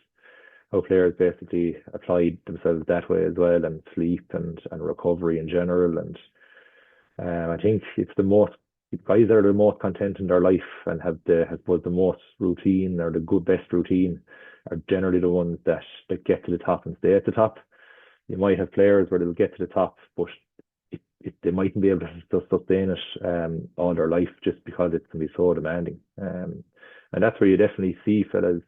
B: basically apply themselves that way as well, and sleep and recovery in general. And I think it's the most the guys that are the most content in their life and have the most routine or the best routine are generally the ones that get to the top and stay at the top. You might have players where they'll get to the top, but they mightn't be able to sustain it all their life just because it can be so demanding. And that's where you definitely see fellas,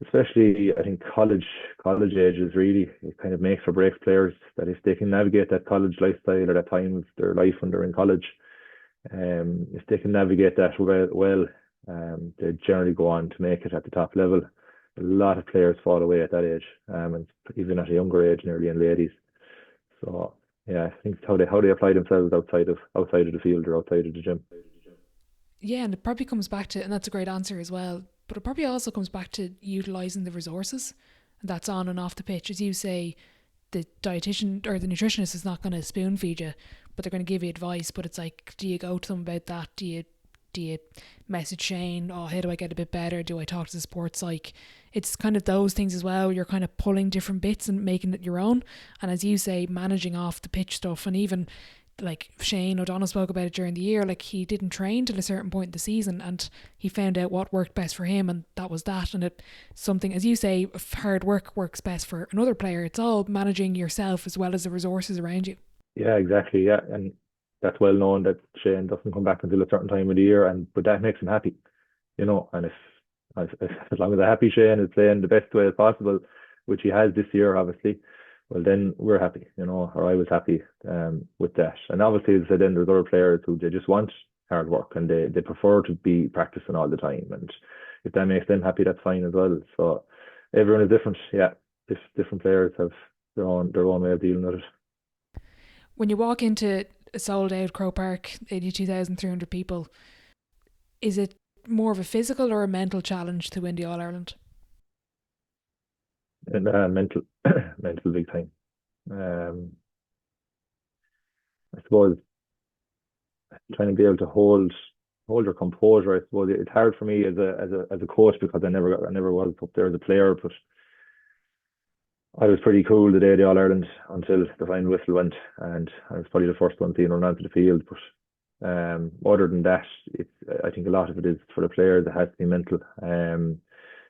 B: especially I think college ages really, it kind of makes or breaks players that if they can navigate that college lifestyle or that time of their life when they're in college, if they can navigate that well, they generally go on to make it at the top level. A lot of players fall away at that age, and even at a younger age, nearly in ladies. So yeah, I think it's how they apply themselves outside of the field or outside of the gym.
A: Yeah, and it probably comes back to, and that's a great answer as well, but it probably also comes back to utilising the resources that's on and off the pitch. As you say, the dietitian or the nutritionist is not going to spoon feed you, but they're going to give you advice. But it's like, do you go to them about that? Do you message Shane? Oh, how do I get a bit better? Do I talk to the sports psych? It's kind of those things as well. You're kind of pulling different bits and making it your own. And as you say, managing off the pitch stuff, and even like Shane O'Donnell spoke about it during the year, like he didn't train till a certain point in the season and he found out what worked best for him, and that was that. And it something, as you say, hard work works best for another player. It's all managing yourself as well as the resources around you.
B: Yeah, exactly. Yeah, and that's well known that Shane doesn't come back until a certain time of the year, but that makes him happy, And if as long as a happy Shane is playing the best way as possible, which he has this year, obviously, well then we're happy, or I was happy with that. And obviously, as I said, then there's other players who they just want hard work and they prefer to be practicing all the time, and if that makes them happy, that's fine as well. So everyone is different. Yeah, different players have their own way of dealing with it.
A: When you walk into a sold out Croke Park, 82,300 people, is it more of a physical or a mental challenge to win the All Ireland?
B: And mental, mental big time. Um, I suppose trying to be able to hold your composure. I suppose it's hard for me as a coach because I never was up there as a player, but I was pretty cool the day of the All Ireland until the final whistle went, and I was probably the first one seen run onto the field. But other than that, I think a lot of it is for the players. It has to be mental.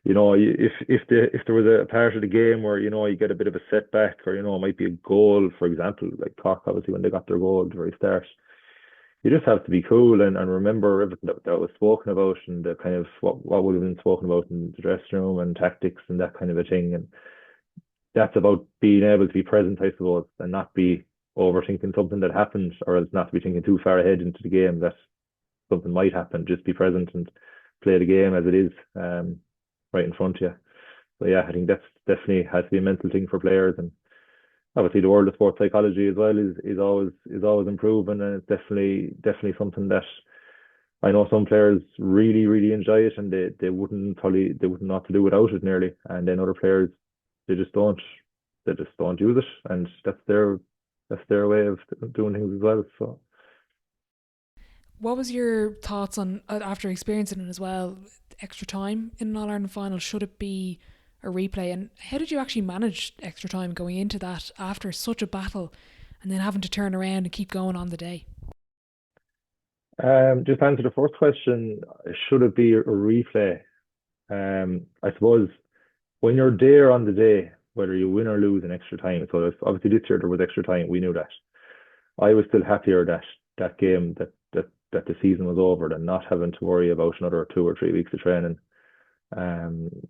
B: If there was a part of the game where you get a bit of a setback, or it might be a goal, for example, like Cork, obviously when they got their goal at the very start, you just have to be cool and remember everything that was spoken about, and the kind of what would have been spoken about in the dressing room and tactics and that kind of a thing. And that's about being able to be present, I suppose, and not be overthinking something that happens, or else not to be thinking too far ahead into the game that something might happen. Just be present and play the game as it is, right in front of you. So yeah, I think that's definitely has to be a mental thing for players, and obviously the world of sports psychology as well is always improving, and it's definitely something that I know some players really enjoy it, and they wouldn't not to do without it nearly, and then other players they just don't use it, and that's their way of doing things as well. So
A: What was your thoughts on, after experiencing it as well, extra time in an All Ireland final? Should it be a replay? And how did you actually manage extra time going into that after such a battle and then having to turn around and keep going on the day?
B: just to answer the first question, should it be a replay? I suppose when you're there on the day, whether you win or lose in extra time, so obviously this year there was extra time, we knew that. I was still happier that game that the season was over than not having to worry about another 2 or 3 weeks of training.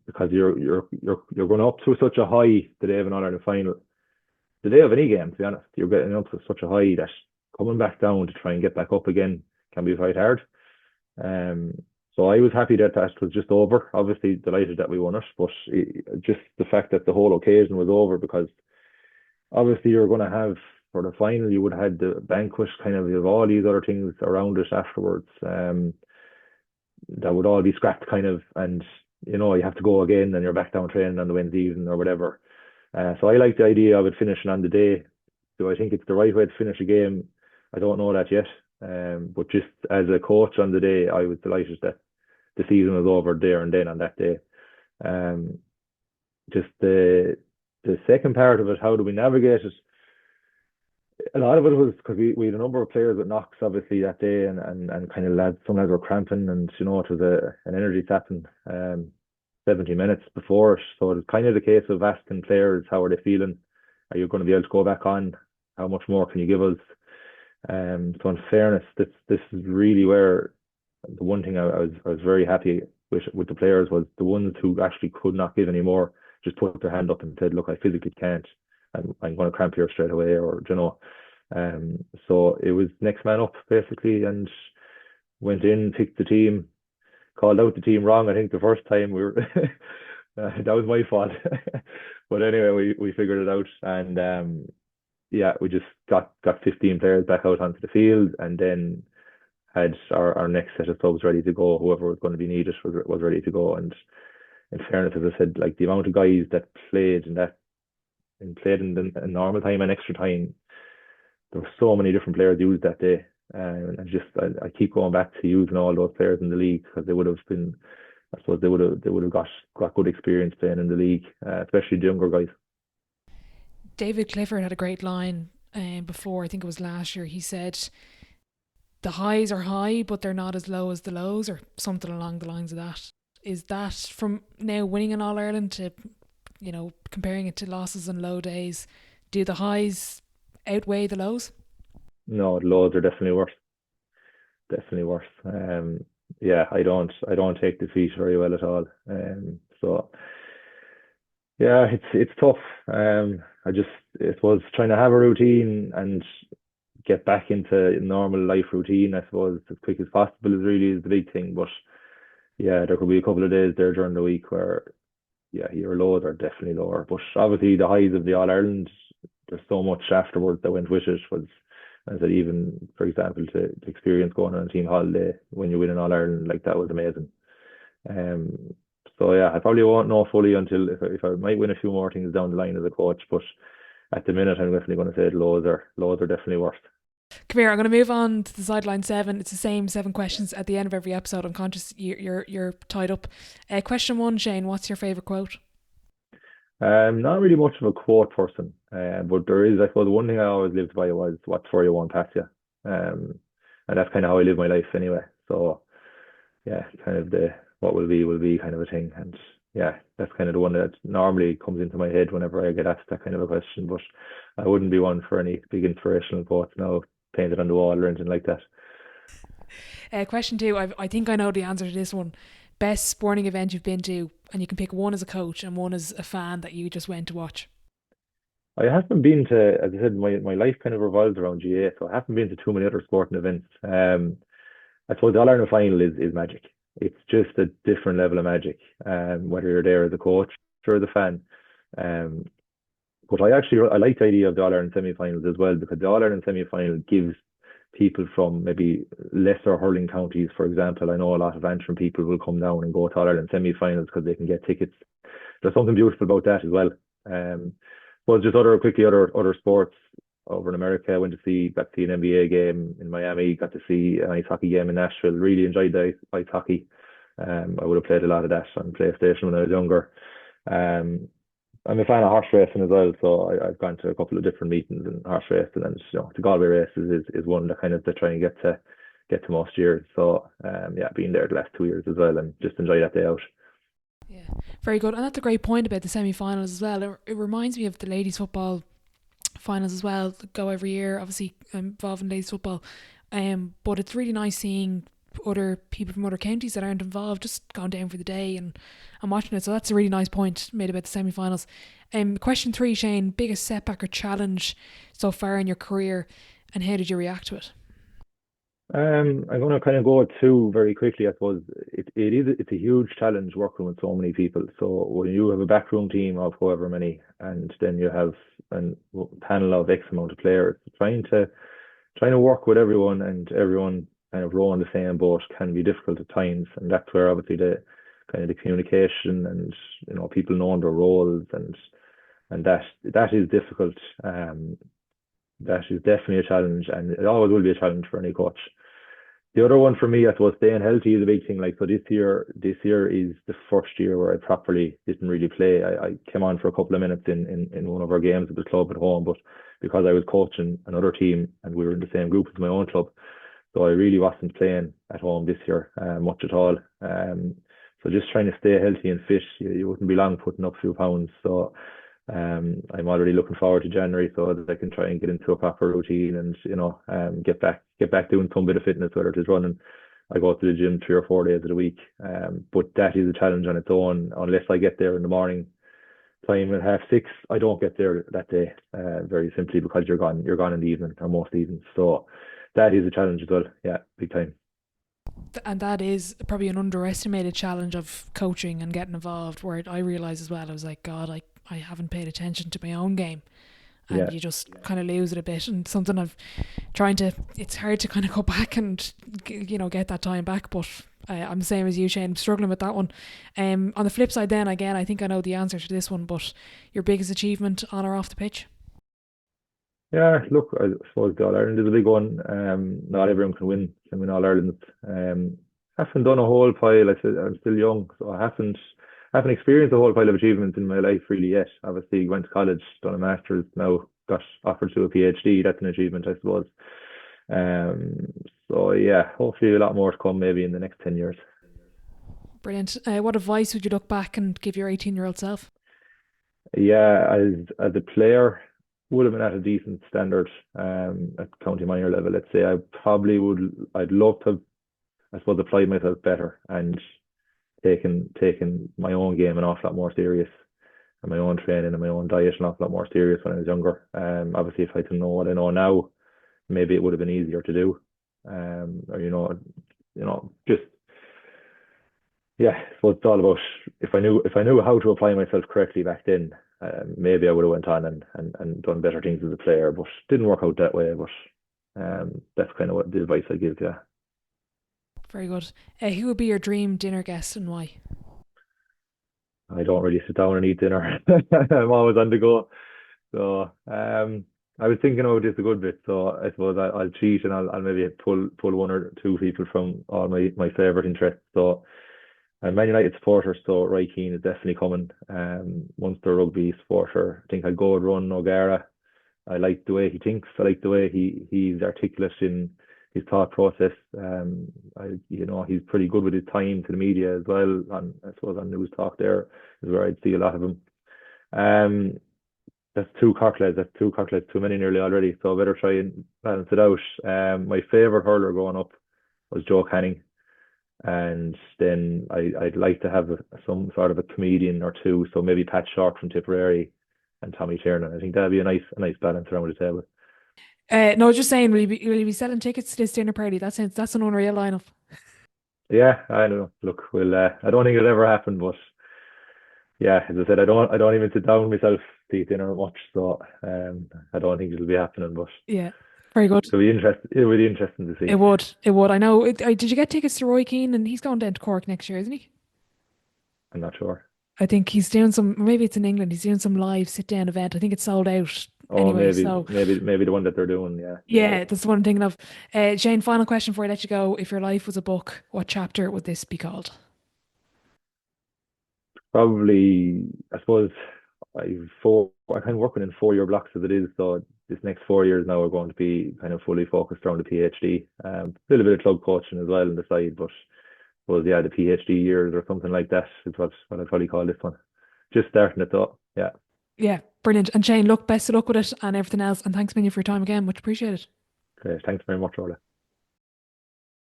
B: Because you're going up to such a high the day of an All Ireland final, the day of any game, to be honest, you're getting up to such a high that coming back down to try and get back up again can be quite hard. So I was happy that was just over. Obviously delighted that we won it, but just the fact that the whole occasion was over, because obviously you're going to have, for the final, you would have had the banquet, kind of, you have all these other things around it afterwards, that would all be scrapped, kind of, and you have to go again, and you're back down training on the Wednesday evening or whatever. So I like the idea of it finishing on the day. Do I think it's the right way to finish a game? I don't know that yet. But just as a coach on the day, I was delighted that the season was over there and then on that day. Just the second part of it, how do we navigate it? A lot of it was because we had a number of players with knocks obviously that day, and kind of lads, some lads were cramping, and it was an energy tapping 70 minutes before it. So it was kind of the case of asking players, how are they feeling? Are you going to be able to go back on? How much more can you give us? So in fairness, this is really where the one thing I was very happy with the players was the ones who actually could not give any more just put their hand up and said, look, I physically can't. I'm going to cramp here straight away, or so it was next man up basically, and went in, picked the team, called out the team wrong. I think the first time we were that was my fault, but anyway, we figured it out, and yeah, we just got 15 players back out onto the field, and then had our next set of subs ready to go. Whoever was going to be needed was ready to go. And in fairness, as I said, like the amount of guys that played in the normal time and extra time, there were so many different players used that day. And I keep going back to using all those players in the league, because they would have been, I suppose they would have got good experience playing in the league, especially the younger guys.
A: David Clifford had a great line before, I think it was last year. He said, the highs are high, but they're not as low as the lows, or something along the lines of that. Is that from now winning an All Ireland to, comparing it to losses and low days? Do the highs outweigh the lows?
B: No, the lows are definitely worse. Definitely worse. Yeah, I don't take defeat very well at all. So yeah, it's tough. It was trying to have a routine and get back into normal life routine, I suppose, as quick as possible is the big thing. But yeah, there could be a couple of days there during the week where, yeah, your lows are definitely lower. But obviously the highs of the All Ireland, there's so much afterwards that went with it. Was, as I said, even for example, to experience going on a team holiday when you win an All Ireland, like that was amazing. Um, so yeah, I probably won't know fully until if I might win a few more things down the line as a coach. But at the minute, I'm definitely going to say the lows are definitely worse.
A: Come here, I'm going to move on to the sideline 7. It's the same 7 questions at the end of every episode. I'm conscious you're tied up. Question 1, Shane, what's your favourite quote?
B: Not really much of a quote person, but there is, I suppose, one thing I always lived by was what's for you won't pass you. And that's kind of how I live my life anyway. So yeah, kind of the what will be kind of a thing. And yeah, that's kind of the one that normally comes into my head whenever I get asked that kind of a question. But I wouldn't be one for any big inspirational quotes now painted on the wall or anything like that.
A: Question 2, I think I know the answer to this one. Best sporting event you've been to, and you can pick one as a coach and one as a fan that you just went to watch.
B: I haven't been to, as I said, my life kind of revolves around GA, so I haven't been to too many other sporting events. I suppose the All Ireland final is magic. It's just a different level of magic, whether you're there as a coach or as a fan. Um, but I like the idea of the All Ireland semi-finals as well, because the All Ireland semi-final gives people from maybe lesser hurling counties, for example. I know a lot of Antrim people will come down and go to All Ireland semi-finals because they can get tickets. There's something beautiful about that as well. But just other sports over in America. I went to got to see an NBA game in Miami. Got to see an ice hockey game in Nashville. Really enjoyed the ice hockey. I would have played a lot of that on PlayStation when I was younger. Um, I'm a fan of horse racing as well, so I've gone to a couple of different meetings in horse racing, and the Galway races is one that kind of to try and get to most years. So yeah, been there the last 2 years as well, and just enjoy that day out.
A: Yeah, very good. And that's a great point about the semi-finals as well. It reminds me of the ladies football finals as well, that go every year, obviously involved in ladies football. But it's really nice seeing other people from other counties that aren't involved just going down for the day and watching it. So that's a really nice point made about the semi-finals. Question 3, Shane, biggest setback or challenge so far in your career, and how did you react to it?
B: I'm going to kind of go through very quickly. I suppose it's a huge challenge working with so many people. So when you have a backroom team of however many, and then you have a panel of X amount of players, trying to work with everyone and everyone kind of row on the same boat can be difficult at times. And that's where obviously the kind of the communication and people knowing their roles and that is difficult. That is definitely a challenge, and it always will be a challenge for any coach. The other one for me, I suppose, staying healthy is a big thing. Like, so this year is the first year where I properly didn't really play. I came on for a couple of minutes in one of our games at the club at home, but because I was coaching another team and we were in the same group as my own club. So I really wasn't playing at home this year much at all. So just trying to stay healthy and fit. You wouldn't be long putting up a few pounds. So I'm already looking forward to January so that I can try and get into a proper routine and get back doing some bit of fitness, whether it is running. I go to the gym 3 or 4 days of the week. But that is a challenge on its own. Unless I get there in the morning time at 6:30, I don't get there that day. Very simply because you're gone in the evening or most evenings. So that is a challenge as well. Yeah, big time.
A: And that is probably an underestimated challenge of coaching and getting involved, where I realised as well, I was like, God, I haven't paid attention to my own game. And you just kind of lose it a bit. And something it's hard to kind of go back and, get that time back. But I'm the same as you, Shane. I'm struggling with that one. On the flip side then, again, I think I know the answer to this one, but your biggest achievement on or off the pitch?
B: Yeah, look, I suppose the All Ireland is a big one. Not everyone can win All Ireland. Haven't done a whole pile. I said I'm still young, so I haven't experienced a whole pile of achievements in my life really yet. Obviously, went to college, done a master's, now got offered to a PhD. That's an achievement, I suppose. So yeah, hopefully a lot more to come maybe in the next 10 years.
A: Brilliant. What advice would you look back and give your 18-year-old self?
B: Yeah, as a player, would have been at a decent standard at county minor level. Let's say I'd love to have, I suppose, applied myself better and taken my own game an awful lot more serious, and my own training and my own diet an awful lot more serious when I was younger. Obviously, if I didn't know what I know now, maybe it would have been easier to do. Or just yeah, so it's all about if I knew how to apply myself correctly back then, maybe I would have went on and done better things as a player, but didn't work out that way. But that's kind of what the advice I give. Yeah.
A: Very good. Who would be your dream dinner guest and why?
B: I don't really sit down and eat dinner. I'm always on the go. So I was thinking about this a good bit. So I suppose I'll cheat and I'll maybe pull one or two people from all my favourite interests. So I'm Man United supporter, so Roy Keane is definitely coming. Munster rugby supporter. I think I'd go with Ron O'Gara. I like the way he thinks. I like the way he's articulate in his thought process. He's pretty good with his time to the media as well. I suppose on News Talk there is where I'd see a lot of him. That's two cocktails. Too many nearly already. So I better try and balance it out. My favourite hurler growing up was Joe Canning. And then I'd like to have some sort of a comedian or two. So maybe Pat Short from Tipperary and Tommy Tiernan. I think that'd be a nice balance around the table.
A: No, just saying, will you be selling tickets to this dinner party? That's an unreal lineup.
B: Yeah, I know. Look, I don't think it'll ever happen, but yeah, as I said, I don't even sit down myself to eat dinner much, so I don't think it'll be happening. But
A: yeah, very good.
B: It would be interesting to see.
A: It would. I know. Did you get tickets to Roy Keane? And he's going down to Cork next year, isn't he?
B: I'm not sure.
A: I think he's doing maybe it's in England. He's doing some live sit down event. I think it's sold out.
B: Oh,
A: anyway,
B: maybe the one that they're doing. Yeah.
A: Yeah, that's the one I'm thinking of. Shane, final question before I let you go. If your life was a book, what chapter would this be called?
B: Probably, I suppose, I'm kind of working in 4 year blocks as it is. So this next 4 years now are going to be kind of fully focused around the PhD. A little bit of club coaching as well on the side, but well, yeah, the PhD years or something like that is what I'd probably call this one. Just starting it though. Yeah.
A: Yeah, brilliant. And Shane, look, best of luck with it and everything else. And thanks, Minnie, for your time again. Much appreciated.
B: Great. Thanks very much, Orla.